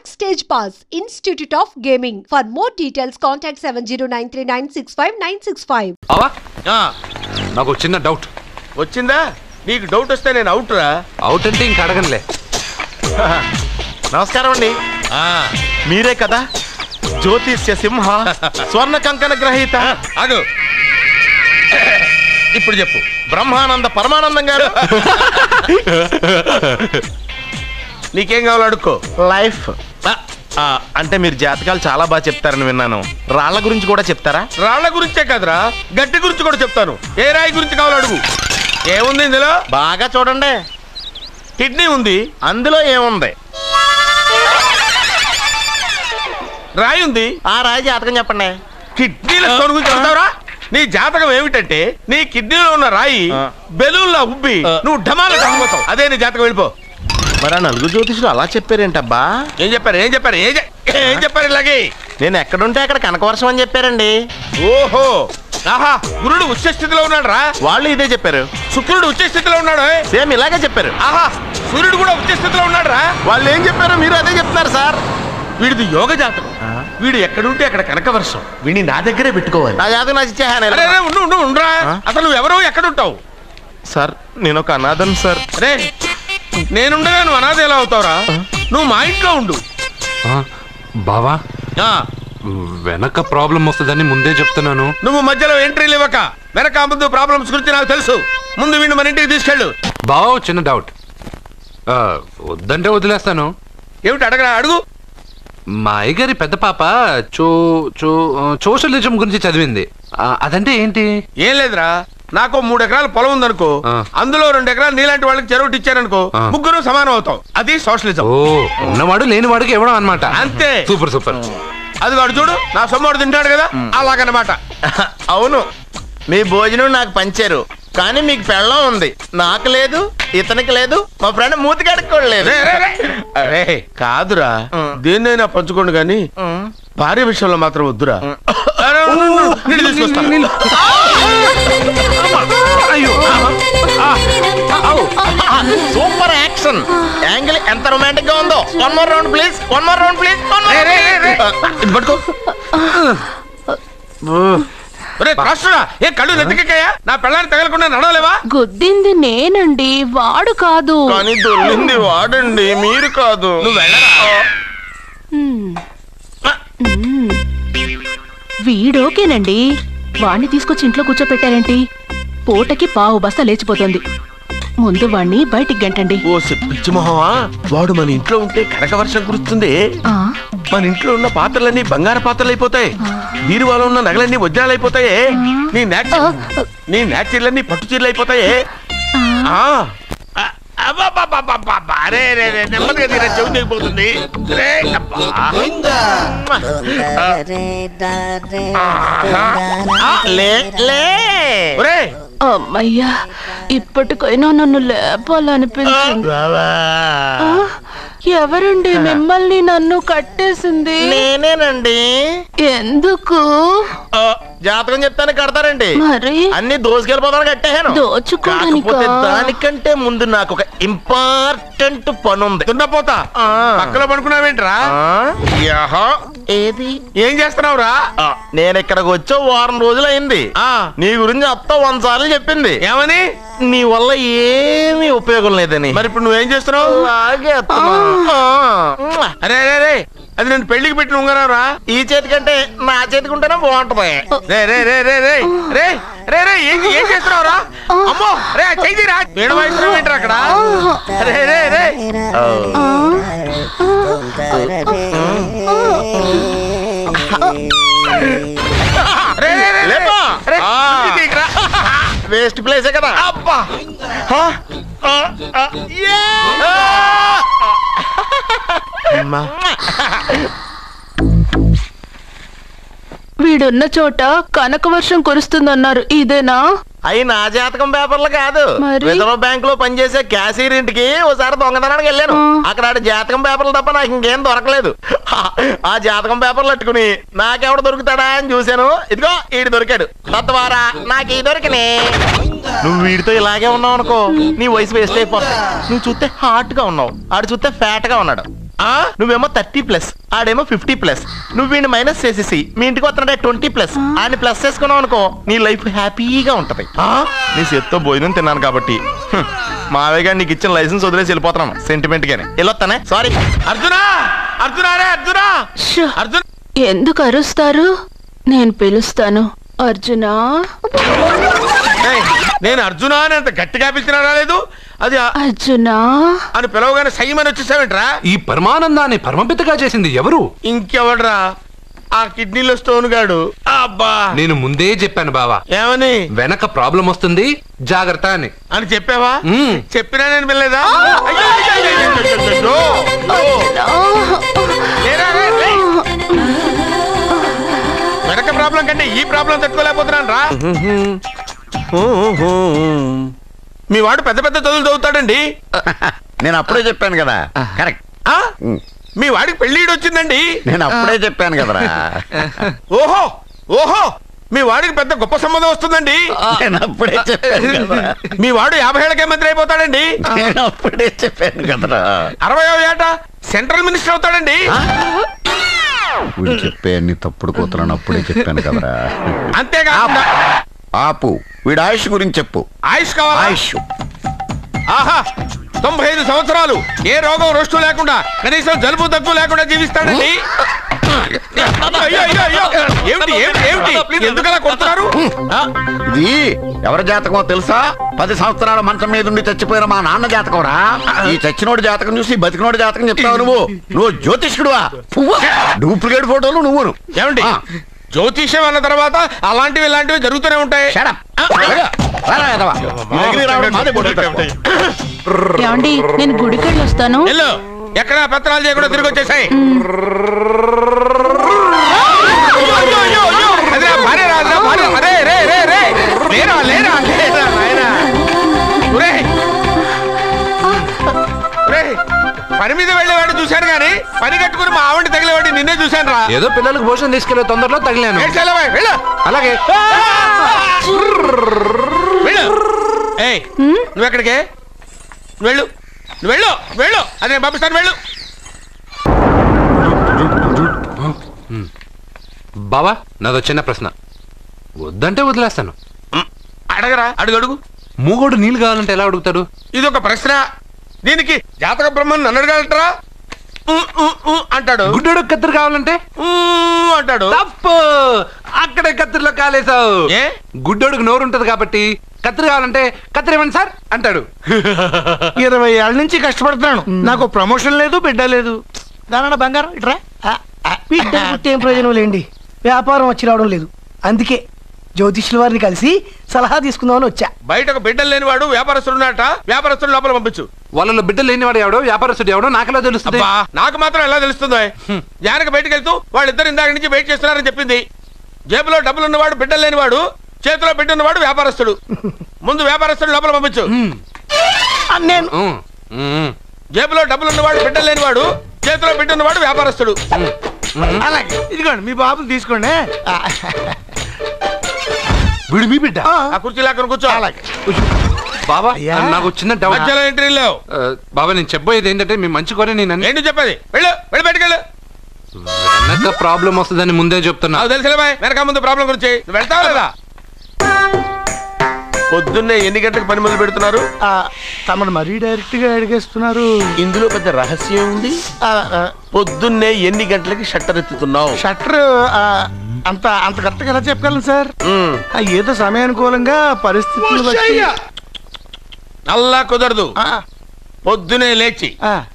Backstage Pass, Institute of Gaming. For more details, contact 7093965965. అవా నాకు చిన్న డౌట్ వచ్చిందా? నీకు డౌట్ వస్తే నేను అవుట్ రా. అవుట్ అంటే ఇంక అడగనులే. నమస్కారం అండి. మీరే కదా జ్యోతిష్య సింహ స్వర్ణ కంకణ గ్రహీత? అగు ఇప్పుడు చెప్పు. బ్రహ్మానంద పరమానందం గారు నీకేం కావాలో అడుక్కో. లైఫ్ అంటే మీరు జాతకాలు చాలా బాగా చెప్తారని విన్నాను. రాళ్ల గురించి కూడా చెప్తారా? రాళ్ల గురించే కదరా, గట్టి గురించి కూడా చెప్తాను. ఏ రాయి గురించి కావాలో అడుగు. ఏముంది ఇందులో? బాగా చూడండి. కిడ్నీ ఉంది, అందులో ఏముంది? రాయి ఉంది, ఆ రాయి జాతకం చెప్పండి. కిడ్నీల స్టోన్ గురించి చెప్తావురా? నీ జాతకం ఏమిటంటే నీ కిడ్నీలో ఉన్న రాయి బెలూన్లా ఉబ్బి నువ్వు ఢమాల చచ్చిపోతావు. అదే నీ జాతకం. వెళ్ళిపో. మరి ఆ నలుగురు జ్యోతిషులు అలా చెప్పారేంటబ్బా? ఏం చెప్పారు ఇలాగే? నేను ఎక్కడుంటే అక్కడ కనకవర్షం అని చెప్పారండి. ఓహో, ఆహా, గురుడు ఉచ్చ స్థితిలో ఉన్నాడు రా. వాళ్ళు ఇదే చెప్పారు. శుక్రుడు ఉచ్చ స్థితిలో ఉన్నాడు, సేమ్ ఇలాగే చెప్పారు. ఆహా, సూర్యుడు కూడా ఉచ్చ స్థితిలో ఉన్నాడు రా. వాళ్ళు ఏం చెప్పారు మీరు అదే చెప్తున్నారు సార్. వీడిది యోగ జాతకం. వీడు ఎక్కడుంటే అక్కడ కనకవర్షం. వీడిని నా దగ్గరే పెట్టుకోవాలి. నా జాతకం నాకు ఇచ్చేహాను. ఉండరా, అసలు నువ్వు ఎవరో ఎక్కడుంటావు? సార్ నేను ఒక అనాథం సార్. అరే నేనుండగా నువ్వు అనాథ ఎలా అవుతావురా? నువ్వు మా ఇంట్లో ఉండు. బావా వెనక ప్రాబ్లం వస్తుందని ముందే చెప్తున్నాను. నువ్వు మధ్యలో ఎంట్రీలు ఇవ్వక. వెనక ముందు ప్రాబ్లమ్స్ గురించి నాకు తెలుసు. ముందు వీడిని మన ఇంటికి తీసుకెళ్ళు. బావా చిన్న డౌట్. వద్దంటే వదిలేస్తాను. ఏమిటి అడగరా? అడుగు. మా అయ్యగారి పెద్ద పాప సోషలిజం గురించి చదివింది. అదంటే ఏంటి? ఏం లేదురా, నాకు 3 ఎకరాల పొలం ఉందనుకో, అందులో 2 ఎకరాలు నీలాంటి వాళ్ళకి చెరువు ఇచ్చారనుకో, ముగ్గురు సమానం అవుతాం. అది సోషలిజం. ఉన్నవాడు లేని వాడికి ఇవ్వడం అనమాట. అంతే. Super super. అది వాడు చూడు, నా సొమ్మడు తింటాడు కదా, అలాగనమాట. అవును, మీ భోజనం నాకు పంచారు, కానీ మీకు పెళ్ళం ఉంది, నాకు లేదు, ఇతనికి లేదు, మా ఫ్రెండ్ మూతి కడుక్కోలేదు. కాదురా, దేన్నైనా పంచుకోండి కానీ భార్య విషయంలో మాత్రం వద్దురా. సూపర్ యాక్షన్ యాంగిల్ ఎంత రొమాంటిక్ గా ఉందో. One more round please. పట్టుకో. ఏ కళ్ళు నెత్తికెక్కాయా? నా పెళ్ళాన్ని తగలకుండా నడవలేవా? గుద్దింది నేనండి, వాడు కాదు. కానీ దొల్లింది వాడండి, మీరు కాదు. నువ్వు వెళ్ళరా. వీడోకేనండి, వాణ్ణి తీసుకొచ్చి ఇంట్లో కూర్చోపెట్టారేంటి? పూటకి పావు బస్తా లేచిపోతుంది. ముందు వాణ్ణి బయటికి గంటండి. ఓ పిచ్చి మొహమా, వాడు మన ఇంట్లో ఉంటే కనకవర్షం కురుస్తుంది. మన ఇంట్లో ఉన్న పాత్రలన్నీ బంగారు పాత్రలు అయిపోతాయి, బీరువాలో ఉన్న నగలన్నీ వజ్రాలు అయిపోతాయి, నీ నాచీర్లన్నీ పట్టు చీరలు అయిపోతాయి. నెమ్మదిగా తీరా, చెవి తెగిపోతుంది. అమ్మయ్యా, ఇప్పటికైనా నన్ను లేపాలనిపించింది. ఎవరండి మిమ్మల్ని నన్ను కట్టేసింది? నేనేనండి. ఎందుకు? జాతకం చెప్తాను కడతారండి. మరి అన్ని దోసుకెళ్ళిపోతాను కట్టేహాను. దోచుకోవడానికి దానికంటే ముందు నాకు ఒక ఇంపార్టెంట్ పని ఉంది. దున్నపోతా పక్కలో పడుకున్నావేంట్రా? ఏది ఏం చేస్తున్నావురా? నేను ఇక్కడికి వచ్చి 1 వారం రోజులు అయింది. నీ గురించి అత్త 100 సార్లు చెప్పింది. ఏమని? నీ వల్ల ఏమీ ఉపయోగం లేదని. మరి ఇప్పుడు నువ్వేం చేస్తున్నావు? అరే అరే, అది నేను పెళ్లికి పెట్టిన ఉంగరారా. ఈ చేతి కంటే నా చేతికి ఉంటేనే బాగుంటది. ఏం చేస్తున్నావురా? అమ్మో రే, చెయ్యిరా. వీణ వాయిస్తున్నావు ఏంట్రా అక్కడ? రే రే రే వేస్ట్ ప్లేసే కదా. అబ్బా వీడున్న చోట కనకవర్షం కురుస్తుందన్నారు, ఇదేనా? అయి నా జాతకం పేపర్లు కాదు. రిజర్వ్ బ్యాంక్ లో పనిచేసే క్యాషియర్ ఇంటికి ఓసారి దొంగతనానికి వెళ్ళాను. అక్కడ జాతకం పేపర్లు తప్ప నాకు ఇంకేం దొరకలేదు. ఆ జాతకం పేపర్లు పట్టుకుని నాకెవడు దొరుకుతాడా అని చూశాను. ఇదిగో ఈడు దొరికాడు. తత్వారా నాకు ఈ దొరికినే. నువ్వు వీడితో ఇలాగే ఉన్నావు అనుకో, నీ వయసు వేస్ట్ అయిపోతుంది. నువ్వు చూస్తే హాట్ గా ఉన్నావు, ఆడు చూస్తే ఫ్యాట్ గా ఉన్నాడు. నువ్వేమో 30+, ఆడేమో 50+. నువ్వు వీడిని మైనస్ చేసేసి మీ ఇంటికి వస్తున్నాడే 20+. ఆయన ప్లస్ చేసుకున్నావు అనుకో నీ లైఫ్ హ్యాపీగా ఉంటది. నీ చేత్తో భోజనం తిన్నాను కాబట్టి మావయ్య గారు నీకు ఇచ్చిన లైసెన్స్ వదిలేసి వెళ్ళిపోతున్నాను సెంటిమెంట్ గానే. వెళ్ళొస్తానే. సారీ. అర్జునా, అర్జునా రే అర్జునా, అర్జున్. ఎందుకు అరుస్తారు? నేను పిలుస్తాను. అర్జునా. నేను అర్జునా అని అంత గట్టిగా పిలిచినా రాలేదు. అది అర్జునా అని పిలవగానే సైమని వచ్చేసావేంట్రా? ఈ పరమానందాన్ని పరమపితగా చేసింది ఎవరు? ఇంకెవడ్రా? ఆ కిడ్నీలో స్టోన్ గాడు. అబ్బా, నేను ముందే చెప్పాను బావా. ఏమని? వెనక ప్రాబ్లం వస్తుంది, జాగ్రత్త అని. అని చెప్పావా? చెప్పినా నేను వెళ్ళలేదా? వెనక ప్రాబ్లం కంటే ఈ ప్రాబ్లం తట్టుకోలేకపోతున్నాను రా. మీ వాడు పెద్ద పెద్ద చదువులు చదువుతాడండి. నేను అప్పుడే చెప్పాను కదా. కరెక్ట్. మీ వాడికి పెళ్ళిడు వచ్చిందండి. నేను అప్పుడే చెప్పాను కదరా. ఓహో ఓహో, మీ వాడికి పెద్ద గొప్ప సంబంధం వస్తుందండి. నేను అప్పుడే చెప్పాను కదా. మీ వాడు 50 ఏళ్ళకే మంత్రి అయిపోతాడండి. నేను అప్పుడే చెప్పాను కదరా. 60వ ఏట సెంట్రల్ మినిస్టర్ అవుతాడండి. వీడు చెప్పే అన్ని తప్పుడు కూతురని అప్పుడే చెప్పాను కదరా. అంతేకాకుండా ఆపు, వీడు ఆయుష్ గురించి చెప్పు. ఆయుష్ కావాలా? ఆయుష్. ఆహా, 95 సంవత్సరాలు ఏ రోగం రోష్టు లేకుండా, కనీసం జలుబు దగ్గు లేకుండా జీవిస్తాడండి. అయ్యో అయ్యో అయ్యో, ఏమిటి ఏమిటి ఏమిటి, ఎందుకలా కొడుతున్నారు? ఇది ఎవరి జాతకమో తెలుసా? 10 సంవత్సరాల మంచం మీద ఉండి చచ్చిపోయిన మా నాన్న జాతకం రా. ఈ చచ్చినోడి జాతకం చూసి బతికినోడి జాతకం చెప్తావు నువ్వు? నువ్వు జ్యోతిష్కుడువా? డూప్లికేట్ ఫోటోలు నువ్వును. ఏమండి, జ్యోతిష్యం అన్న తర్వాత అలాంటివి ఇలాంటివి జరుగుతూనే ఉంటాయి. ఏమండి, నేను గుడికెళ్ళి వస్తాను. ఎక్కడ పత్రాలు చేయకుండా తిరిగి వచ్చేసాయి. పని మీద వెళ్ళేవాడిని చూశాను గానీ పని కట్టుకుని మా ఆవిడ తగిలేవాడిని నిన్నే చూశాను రా. ఏదో పిల్లలకు భోజనం తీసుకెళ్లే తొందరలో తగిలాను. అలాగే. నువ్వెక్కడికే? వెళ్ళు వెళ్ళు వెళ్ళు, అదే పంపిస్తాను, వెళ్ళు. బావా, నాదో చిన్న ప్రశ్న. వద్దంటే వదిలేస్తాను. అడగరా, అడుగు అడుగు. మూగోడు నీళ్ళు కావాలంటే ఎలా అడుగుతాడు? ఇది ఒక ప్రశ్న. దీనికి జాతక బ్రహ్మను నన్ను అడగలటరా? అంటాడు. గుడ్డోడు కత్తిరి కావాలంటే అంటాడు. తప్పు, అక్కడే కత్తిరిలో కాలేసావు. గుడ్డోడుకు నోరు ఉంటది కాబట్టి కత్తిరి కావాలంటే కత్తిరి ఇవ్వండి సార్ అంటాడు. 20 ఏళ్ళ నుంచి కష్టపడుతున్నాను, నాకు ప్రమోషన్ లేదు, బిడ్డ లేదు. దాని బంగారం ఇట్రా. బిడ్డ పుట్టి ఏం ప్రయోజనం లేండి, వ్యాపారం వచ్చి రావడం లేదు. అందుకే జ్యోతిష్యుల వారిని కలిసి సలహా తీసుకుందామని వచ్చా. బయటకు బిడ్డలు లేనివాడు వ్యాపారస్తుడు ఉన్నట. వ్యాపారస్తుడు లోపల పంపించు. వాళ్ళలో బిడ్డలు లేనివాడు ఎవడో వ్యాపారస్తుడు ఎవడో నాకెలా తెలుస్తుంది? నాకు మాత్రం ఎలా తెలుస్తుందో? జానకి బయటకు వెళ్తూ వాళ్ళిద్దరు ఇందాక నుంచి వెయిట్ చేస్తున్నారని చెప్పింది. జేబులో డబ్బులు ఉన్నవాడు బిడ్డలు లేనివాడు, చేతిలో బిడ్డ ఉన్నవాడు వ్యాపారస్తుడు. ముందు వ్యాపారస్తుడు లోపల పంపించు. నేను జేబులో డబ్బులు ఉన్నవాడు బిడ్డలు లేనివాడు, చేతిలో బిడ్డ ఉన్నవాడు వ్యాపారస్తుడు. అలాగే, ఇదిగోండి మీ బాబుని తీసుకోండి. వీడు మీ బిడ్డ? ఆ కుర్చీ లాక్కని కూర్చో. బాబా, నాకు చిన్న డౌట్. మధ్యలో ఎంట్రీ లేవు. బాబా, నేను చెప్పబోయేది ఏంటంటే మీ మంచి కోరే నేను ఏంటి చెప్పేది? వెళ్ళు వెళ్ళి బయటకు వెళ్ళు. వెనక ప్రాబ్లం వస్తుందని ముందే చెప్తున్నా. తెలుసులే బాయ్, వెనక ముందు ప్రాబ్లం గురించి. నువ్వు వెళ్తావా లేదా? పొద్దున్నే ఎన్ని గంటలకు పని మొదలు పెడుతున్నారు? తమను మరీ డైరెక్ట్ గా అడిగేస్తున్నారు. ఇందులో పెద్ద రహస్యం ఉంది. పొద్దున్నే ఎన్ని గంటలకి షట్టర్ ఎత్తుతున్నావు? షట్టర్ అంత కరెక్ట్గా ఎలా చెప్పగలను సార్? ఏదో సమయానుకూలంగా పరిస్థితులు బట్టి. అల్లా కుదరదు. పొద్దునే లేచి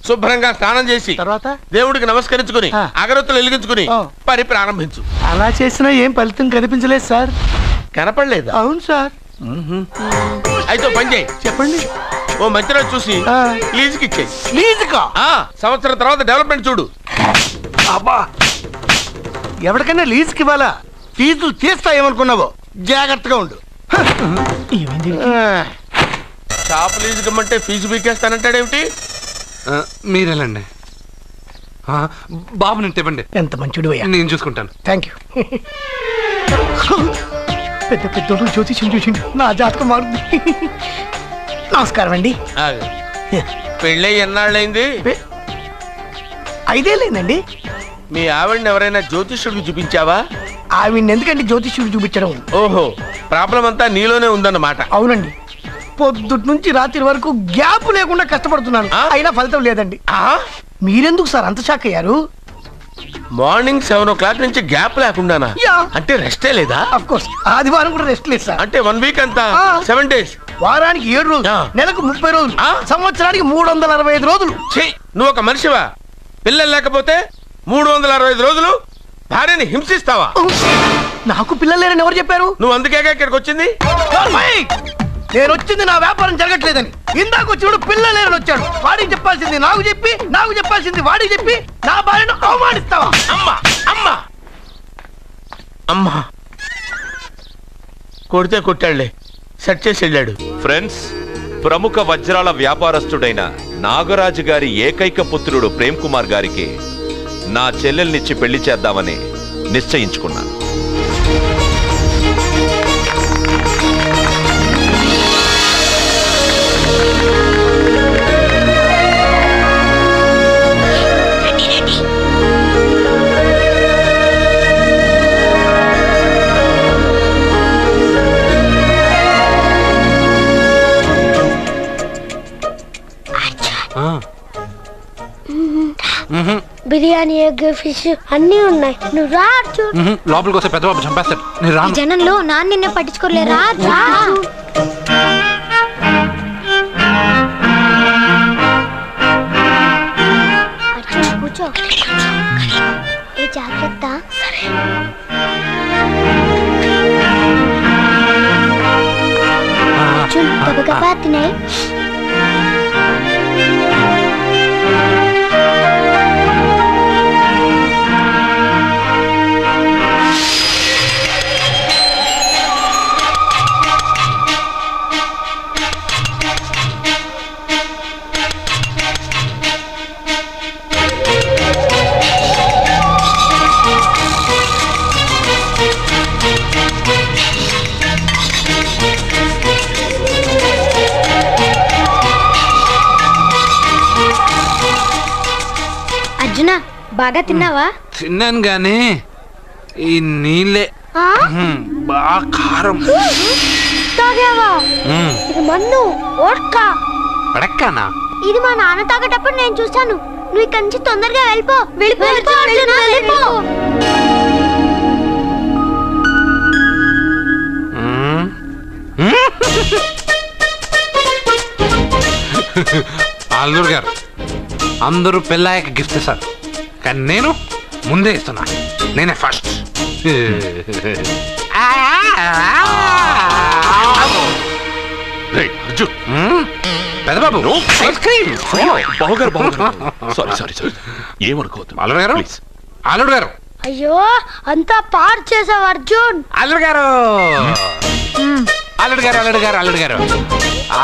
శుభ్రంగా స్నానం చేసి తర్వాత దేవుడికి నమస్కరించుకుని అగరొత్తులు వెలిగించుకుని పని ప్రారంభించు. అలా చేసినా ఏం ఫలితం కనిపించలేదు సార్. కనపడలేదు? అవును సార్. అయితే పని చేయి. చెప్పండి. ఓ మంచి రోజు చూసి లీజుకి ఇచ్చేయి. లీజుకా? సంవత్సరం తర్వాత డెవలప్మెంట్ చూడు. అబ్బా, ఎవరికైనా లీజుకి ఇవ్వాలా? ఫీజులు తీస్తాయేమనుకున్నావో, జాగ్రత్తగా ఉండు. షాప్ లీజుకి ఇమ్మంటే ఫీజు పీకేస్తానంటాడేమిటి? మీరెళ్ళండి బాబు, నేను తెప్పండి. ఎంత మంచిడు, నేను చూసుకుంటాను. Thank you. పెద్ద పెద్దోడు జ్యోతిష్యం చూసిండు, నా జాతకం మారుంది. నమస్కారం అండి. పెళ్ళి ఎన్నాళ్ళైంది? ఐదే లేదండి. మీ ఆవిడని ఎవరైనా జ్యోతిష్యుడికి చూపించావా? ఆవిడ ఎందుకండి జ్యోతిష్యుడు చూపించడం? ఓహో, ప్రాబ్లం అంతా నీలోనే ఉందన్నమాట. అవునండి, పొద్దుటి నుంచి రాత్రి వరకు గ్యాప్ లేకుండా కష్టపడుతున్నాను, అయినా ఫలితం లేదండి. మీరెందుకు సార్ అంత షాక్ అయ్యారు? మార్నింగ్ 7 o'clock నుంచి గ్యాప్ లేకుండానా? అంటే రెస్టే లేదా? ఆఫ్ కోర్స్, ఆదివారం కూడా రెస్ట్ లేదు సార్. అంటే 1 week అంతా 7 days, వారానికి 7 రోజులు, నెలకు 30 రోజులు, సంవత్సరానికి 365 రోజులు. నువ్వు ఒక మనిషివా? పిల్లలు లేకపోతే 365 రోజులు భార్యని హింసిస్తావా? నాకు పిల్లలు లేరని ఎవరు చెప్పారు? నువ్వు అందుకే ఇక్కడికి వచ్చింది. నేను వచ్చింది నా వ్యాపారం జరగట్లేదని. ఇందాక వచ్చినప్పుడు పిల్లలు లేరని వచ్చాడు. వాడికి చెప్పాల్సింది నాకు చెప్పి, నాకు చెప్పాల్సింది వాడికి చెప్పి నా భార్యను అవమానిస్తావా? అమ్మా అమ్మా అమ్మా, కొడితే కొట్టాళ్లే, సెట్ చేసి వెళ్ళాడు. ఫ్రెండ్స్, ప్రముఖ వజ్రాల వ్యాపారస్తుడైన నాగరాజు గారి ఏకైక పుత్రుడు ప్రేమ్ కుమార్ గారికి నా చెల్లెల్నిచ్చి పెళ్లి చేద్దామని నిశ్చయించుకున్నాను. బిర్యానీ, ఎగ్, ఫిష్ అన్నీ ఉన్నాయి. నువ్వు రా అర్జున్. లోపలికి వస్తే పెద్ద బాబు చంపేస్తాడు. నేను రాను. జనంలో నాన్న నిన్నే పట్టించుకోలే. రా అర్జున్, కూర్చో. ఏ జాగ్రత్త. అర్జున్, గబగబా తినాయి. బాగా తిన్నావా? తిన్నాను గానీ ఈ నీళ్ళే బాగా కారం. తాగావా? ఇది మన్ను ఓడ్కా. పడక్కానా? ఇది మా నాన్న తాగేటప్పుడు నేను చూశాను. నువ్వు ఇక్కడి నుంచి తొందరగా వెళ్ళిపో. వెళ్ళిపో. అల్లుడు గారు, అందరూ పెళ్ళాయక గిఫ్ట్ ఇస్తారు, కానీ నేను ముందే ఇస్తున్నా. నేనే ఫస్ట్. పెద్దబాబు, ఐస్ క్రీమ్. ఏమనుకోవద్దు. అల్లుడు గారు. అయ్యో, అంతా పాడు చేసావు అర్జున్. అల్లుడు గారు, అల్లుడు గారు,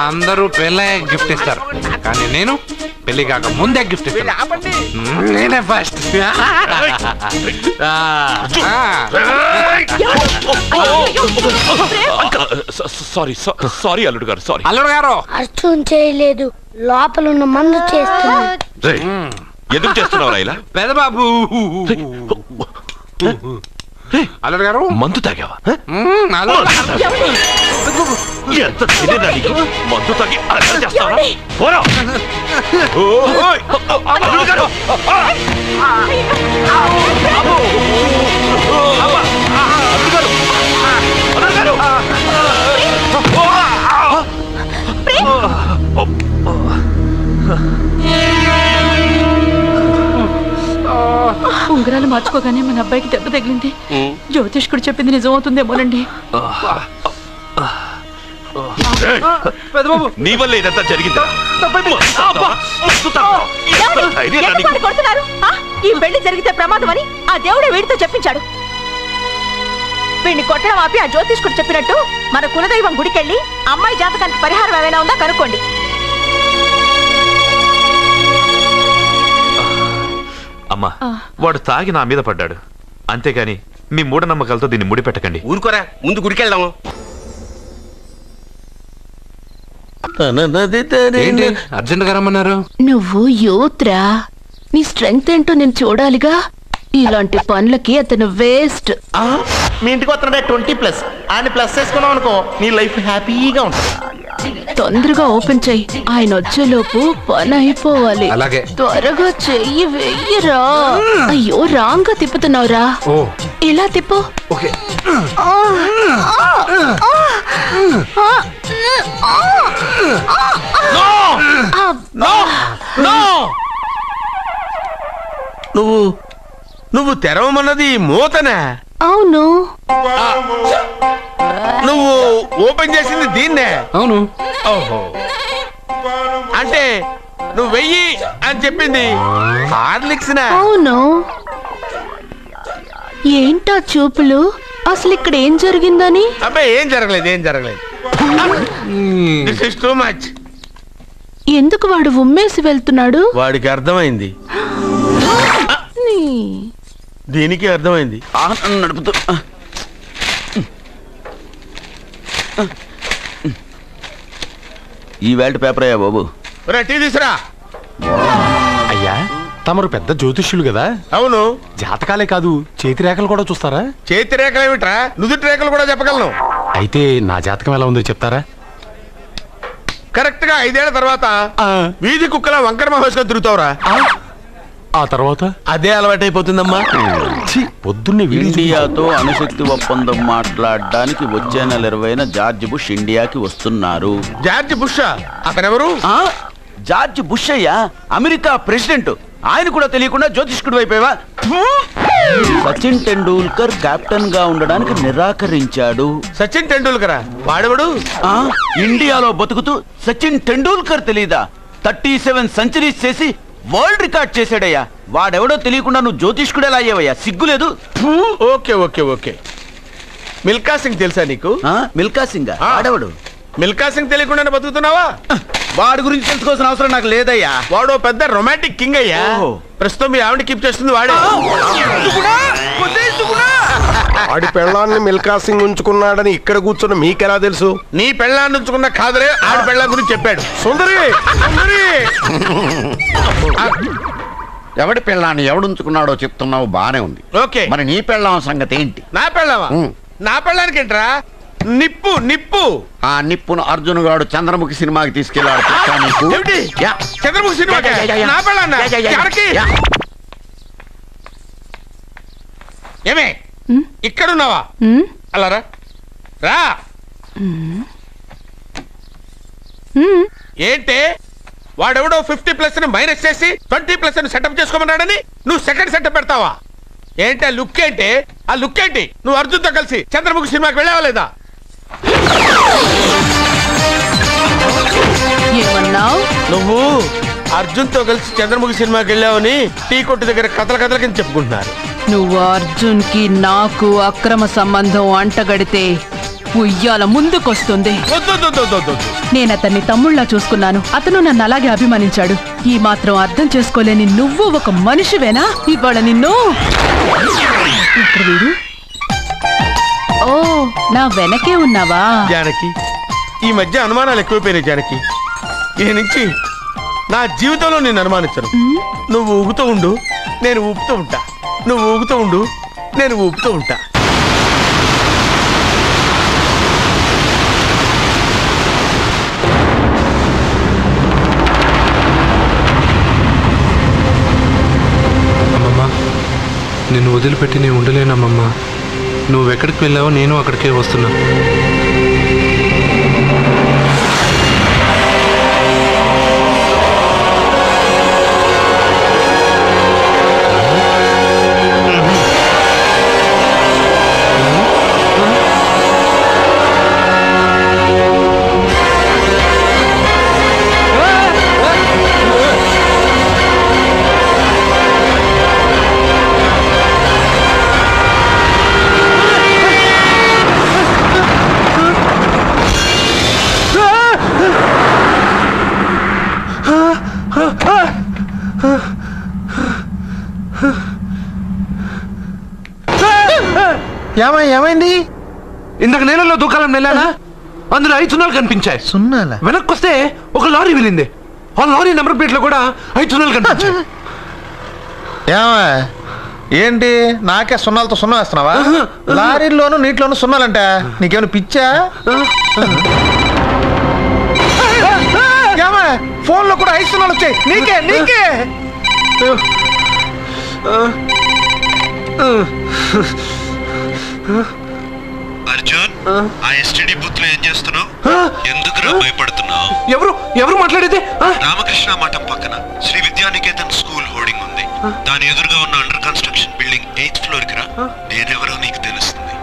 అందరూ పెళ్ళయ్యాక గిఫ్ట్ ఇస్తారు, కానీ నేను పెళ్లి కాక ముందే గిఫ్ట్ ఇస్తాను. నేనే ఫస్ట్. సారీ అల్లుడు గారు, సారీ. అల్లుడు గారు, అర్జున్ చేయలేదు, లోపల ఉన్న మందు చేస్తున్నాడు. ఎందుకు చేస్తున్నావు ఇలా? పెద్దబాబు. అల్లుడు గారు, మందు తాగావా? ఎంత మందు తాగి అలా చేస్తావా? ఉంగరాలు మార్చుకోగానే మన అబ్బాయికి దెబ్బ తగిలింది. జ్యోతిష్కుడు చెప్పింది నిజమవుతుందేమోనండి. నీ వల్ల ఇదంతా జరిగింది. ఈ పెళ్లి జరిగితే ప్రమాదం అని ఆ దేవుడే వీడితో చెప్పించాడు. వీడిని కొట్టడం ఆపి ఆ జ్యోతిష్కుడు చెప్పినట్టు మన కులదైవం గుడికెళ్ళి అమ్మాయి జాతకానికి పరిహారం ఏమైనా ఉందా కనుక్కోండి. అమ్మా, వాడు తాగి నా మీద పడ్డాడు, అంతేగాని మీ మూఢనమ్మకాలతో దీన్ని ముడిపెట్టకండి. ఊరుకోరా, ముందు గుడికెళ్దాము. అర్జెంట్ గా రమ్మన్నారు. నువ్వు యూత్రా, నీ స్ట్రెంగ్త్ ఏంటో నేను చూడాలిగా. ఇలాంటి పనులకి అతను వేస్ట్. మీ ఇంటికి వస్తున్నాడే 20+ ఆయన ప్లస్ చేసుకున్నావు అనుకో నీ లైఫ్ హ్యాపీగా ఉంటుంది. తొందరగా ఓపెన్ చెయ్యి, ఆయన వచ్చేలోపు పని అయిపోవాలి. అలాగే. త్వరగా చెయ్యి వెయ్యరా. అయ్యో రాంగ్ గా తిప్పుతున్నావురా. ఇలా తిప్పు. ఓకే. నువ్వు తెరవమన్నది మూతనే. అవును. నువ్వు ఓపెన్ చేసింది దీన్నే. అవును. ఓహో, అంటే నువ్వు వెయ్యి అని చెప్పింది హార్లిక్స్. అవును. ఏంటా చూపులు? అసలు ఇక్కడ ఏం జరిగిందని? అబ్బాయి ఏం జరగలేదు. This is too much. ఎందుకు వాడు ఉమ్మేసి వెళ్తున్నాడు? వాడికి అర్థమైంది, దీనికి అర్థమైంది. నడుపుతూ ఈ వేల్ట్ పేపర్ అయ్యా బాబు. టీ తీసురా. అయ్యా తమరు పెద్ద జ్యోతిష్యులు కదా. అవును. జాతకాలే కాదు చేతి రేఖలు కూడా చూస్తారా? చేతి రేఖలు ఏమిట్రా, నుదుటి రేఖలు కూడా చెప్పగలను. అయితే నా జాతకం ఎలా ఉందో చెప్తారా? కరెక్ట్ గా 5 ఏళ్ల తర్వాత వీధి కుక్కల వంకర మహేష్గా తిరుగుతావురా. ఆ తర్వాత అదే అలవాటైపోతుందమ్మా. పొద్దున్నే ఇండియాతో అణుశక్తి ఒప్పందం మాట్లాడడానికి వచ్చే నెల 20న జార్జ్ బుష్ ఇండియాకి వస్తున్నారు. జార్జ్ బుష్ అతనెవరు? జార్జ్ బుష్ అయ్యా, అమెరికా ప్రెసిడెంట్. ఆయన కూడా తెలియకుండా జ్యోతిష్కుడు అయిపోయావా? సచిన్ టెండూల్కర్ కెప్టెన్ గా ఉండడానికి నిరాకరించాడు. సచిన్ టెండూల్కర్ వాడెవడు? ఇండియాలో బతుకుతూ సచిన్ టెండూల్కర్ తెలీదా? 37 సెంచరీస్ చేసి వరల్డ్ రికార్డ్ చేశాడయ్యా. వాడెవడో తెలియకుండా నువ్వు జ్యోతిష్కుడు ఎలా అయ్యావయ్యా? సిగ్గులేదు. Okay okay okay. Milkha Singh తెలుసా నీకు? మిల్కా సింగ్ వాడెవడు? మిల్కా సింగ్ తెలియకుండానే బతుకుతున్నావా? వాడి గురించి తెలుసుకోవాల్సిన అవసరం నాకు లేదయ్యా. వాడు పెద్ద రొమాంటిక్ కింగ్ అయ్యా. ప్రస్తుతం మీ ఆవిడ కీప్ చేస్తుంది వాడే. వాడి పెళ్ళాన్ని మిల్కా సింగ్ ఉంచుకున్నాడని ఇక్కడ కూర్చున్న మీకెలా తెలుసు? నీ పెళ్ళాన్ని ఉంచుకున్న కాదరే ఆడి పెళ్ళ గురించి చెప్పాడు. సుందరి ఎవడి పెళ్ళాన్ని ఎవడుంచుకున్నాడో చెప్తున్నావు బానే ఉంది. ఓకే, మరి నీ పెళ్ళాం సంగతి ఏంటి? నా పెళ్ళావా? నా పెళ్ళానికి ఏంట్రా? నిప్పు నిప్పు. ఆ నిప్పును అర్జున్ గాడు చంద్రముఖి సినిమాకి తీసుకెళ్లాడు. చంద్రముఖి సినిమా నా పెళ్ళాన్న ఏమే ఇక్కడున్నావా? అలా రా రా. ఏంటే వాడెవడో 50+ మైనస్ చేసి 20+ సెటప్ చేసుకోమన్నాడని నువ్వు సెకండ్ సెటప్ పెడతావా? ఏంటి ఆ లుక్? ఏంటి ఆ లుక్? ఏంటి నువ్వు అర్జున్తో కలిసి చంద్రముఖి సినిమాకి వెళ్ళావా లేదా? నువ్వు అర్జున్తో కలిసి చంద్రముఖి సినిమాకి వెళ్ళావని టీ కొట్టు దగ్గర కథల కింద చెప్పుకుంటున్నారు. నువ్వు అర్జున్ కి నాకు అక్రమ సంబంధం అంటగడితే ఉయ్యాల ముందుకొస్తుంది. నేను అతన్ని తమ్ముళ్ళ చూసుకున్నాను. అతను నన్ను అలాగే అభిమానించాడు. ఈ మాత్రం అర్థం చేసుకోలేని నువ్వు ఒక మనిషివేనా? ఇవాళ నిన్ను వీడు. ఓ నా వెనకే ఉన్నావా? జానకి, ఈ మధ్య అనుమానాలు ఎక్కువైపోయినాయి జానకి. ఈ నుంచి నా జీవితంలో నేను అనుమానించను. నువ్వు ఊగుతూ ఉండు, నేను ఊపుతూ ఉంటా. నువ్వు ఊగుతూ ఉండు, నేను ఊపుతూ ఉంటా. అమ్మమ్మ, నిన్ను వదిలిపెట్టి నేను ఉండలేనమ్మమ్మ. నువ్వెక్కడికి వెళ్ళావో నేను అక్కడికే వస్తున్నా. ఏమైంది? ఇందాక నేలలో దూకాలం వెళ్ళానా? అందులో 5 సున్నాలు కనిపించాయి. సున్నాలా? వెనక్కి వస్తే ఒక లారీ వెళ్ళింది. ఆ లారీ నెంబర్ ప్లేట్ లో కూడా 5 సున్నాలు కనిపించాయి. ఏమా ఏంటి నాకే సున్నాలతో సున్నా వేస్తున్నావా? లారీల్లోనూ నీటిలోనూ సున్నాలంట. నీకేమైనా పిచ్చా? ఏమా ఫోన్లో కూడా 5 సున్నాలు వచ్చాయి. నీకే నీకే అర్జున్, ఆ ఎస్టీడీ బూత్ లో ఏం చేస్తున్నావు? ఎందుకురా భయపడుతున్నావు? ఎవరు మాట్లాడేది? రామకృష్ణ మఠం పక్కన శ్రీ విద్యానికేతన్ స్కూల్ హోర్డింగ్ ఉంది. దాని ఎదురుగా ఉన్న under construction building 8th floor కి రా. నేనెవరో నీకు తెలుస్తుంది.